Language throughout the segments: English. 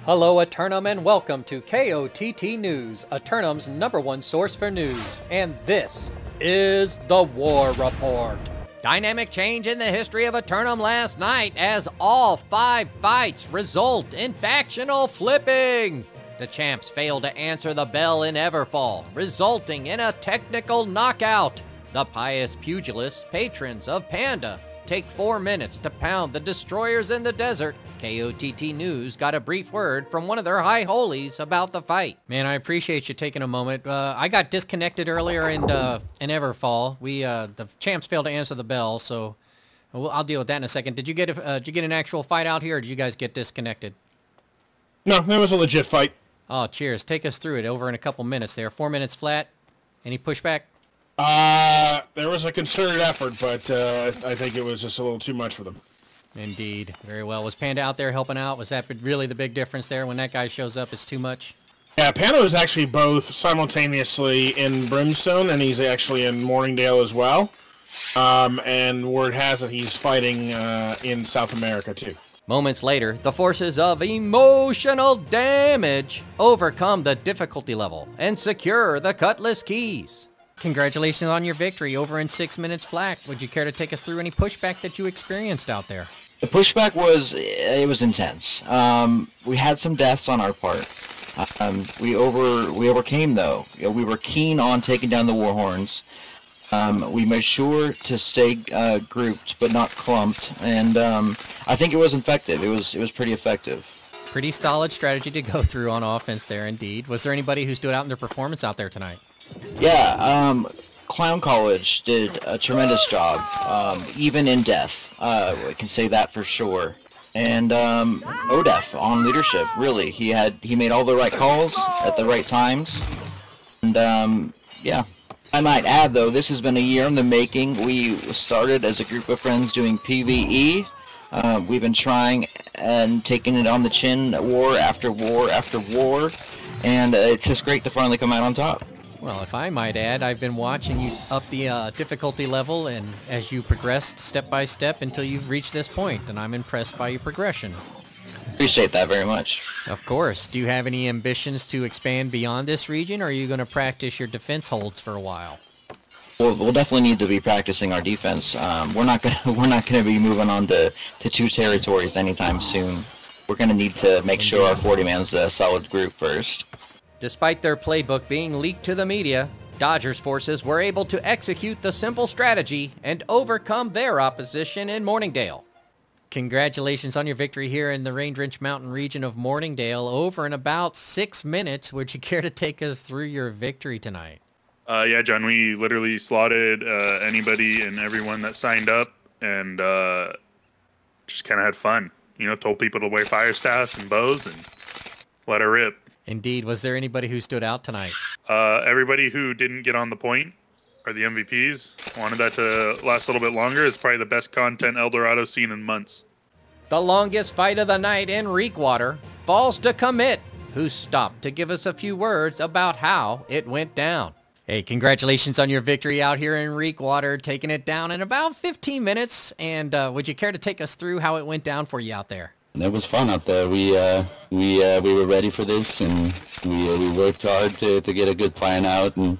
Hello Eternum and welcome to KOTT News, Eternum's #1 source for news, and this is the War Report. Dynamic change in the history of Eternum last night as all 5 fights result in factional flipping. The champs failed to answer the bell in Everfall, resulting in a technical knockout. The pious pugilists, patrons of Panda, take 4 minutes to pound the destroyers in the desert. KOTT News got a brief word from one of their high holies about the fight. Man, I appreciate you taking a moment. I got disconnected earlier in Everfall. The champs failed to answer the bell, so I'll deal with that in a second. Did you get an actual fight out here, or did you guys get disconnected? No, that was a legit fight. Oh, cheers. Take us through it over in a couple minutes there. 4 minutes flat. Any pushback? There was a concerted effort, but I think it was just a little too much for them. Indeed. Very well. Was Panda out there helping out? Was that really the big difference there? When that guy shows up, it's too much? Yeah, Panda was actually both simultaneously in Brimstone, and he's actually in Morningdale as well. And word has it he's fighting in South America, too. Moments later, the forces of emotional damage overcome the difficulty level and secure the Cutlass keys. Congratulations on your victory over in 6 minutes flat. Would you care to take us through any pushback that you experienced out there? The pushback was intense. We had some deaths on our part. We overcame though. We were keen on taking down the Warhorns. We made sure to stay grouped but not clumped, and I think it was effective. It was pretty effective. Pretty solid strategy to go through on offense there, indeed. Was there anybody who stood out in their performance out there tonight? Yeah, Clown College did a tremendous job, even in death. I can say that for sure. And Odef on leadership, really. He made all the right calls at the right times. And yeah. I might add, though, this has been a year in the making. We started as a group of friends doing PvE. We've been trying and taking it on the chin, war after war after war, and it's just great to finally come out on top. Well, if I might add, I've been watching you up the difficulty level, and as you progressed step by step until you've reached this point, and I'm impressed by your progression. Appreciate that very much. Of course. Do you have any ambitions to expand beyond this region, or are you going to practice your defense holds for a while? We'll definitely need to be practicing our defense. We're not gonna be moving on to 2 territories anytime soon. We're gonna need to make sure our 40-man's a solid group first. Despite their playbook being leaked to the media, Dodgers forces were able to execute the simple strategy and overcome their opposition in Morningdale. Congratulations on your victory here in the Rain-Drenched Mountain region of Morningdale over in about 6 minutes. Would you care to take us through your victory tonight? Yeah, John, we literally slaughtered anybody and everyone that signed up, and just kind of had fun. You know, told people to wear fire staffs and bows and let her rip. Indeed. Was there anybody who stood out tonight? Everybody who didn't get on the point are the MVPs. Wanted that to last a little bit longer. It's probably the best content Eldorado seen in months. The longest fight of the night in Reekwater falls to Commit, who stopped to give us a few words about how it went down. Hey, congratulations on your victory out here in Reekwater, taking it down in about 15 minutes. And would you care to take us through how it went down for you out there? It was fun out there. We were ready for this, and we worked hard to get a good plan out and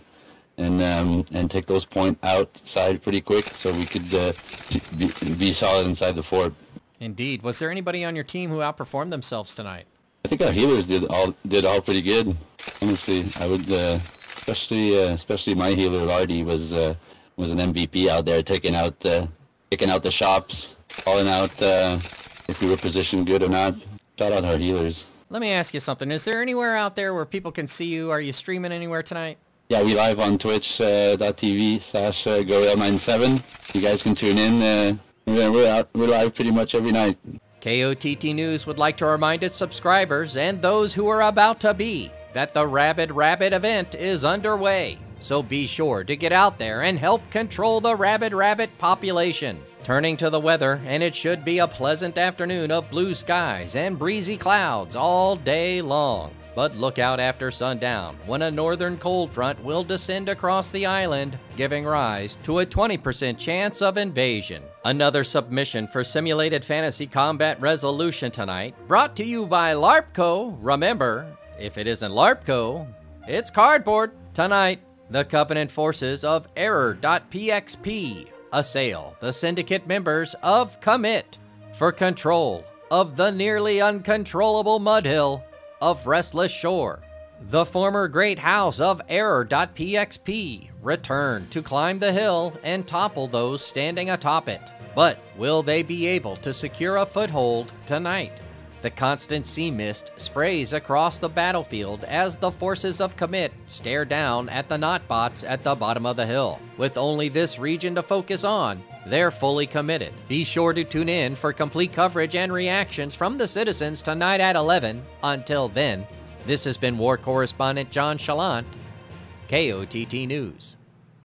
take those points outside pretty quick so we could be solid inside the fort. Indeed. Was there anybody on your team who outperformed themselves tonight? I think our healers did all pretty good. Honestly, I would especially my healer Lardy was an MVP out there, taking out the shops, calling out if we were positioned good or not. Shout out our healers. Let me ask you something. Is there anywhere out there where people can see you? Are you streaming anywhere tonight? Yeah, we live on twitch.tv/GoRail97. You guys can tune in. We're live pretty much every night. KOTT News would like to remind its subscribers and those who are about to be that the Rabid Rabbit event is underway. So be sure to get out there and help control the Rabid Rabbit population. Turning to the weather, and it should be a pleasant afternoon of blue skies and breezy clouds all day long. But look out after sundown, when a northern cold front will descend across the island, giving rise to a 20% chance of invasion. Another submission for Simulated Fantasy Combat Resolution tonight, brought to you by LARPco. Remember, if it isn't LARPco, it's cardboard. Tonight, the Covenant forces of Error.pxp assail the Syndicate members of Commit for control of the nearly uncontrollable mudhill of Restless Shore. The former great house of Error.pxp return to climb the hill and topple those standing atop it. But will they be able to secure a foothold tonight? The constant sea mist sprays across the battlefield as the forces of Commit stare down at the Notbots at the bottom of the hill. With only this region to focus on, they're fully committed. Be sure to tune in for complete coverage and reactions from the citizens tonight at 11. Until then, this has been War Correspondent JChalant, KOTT News.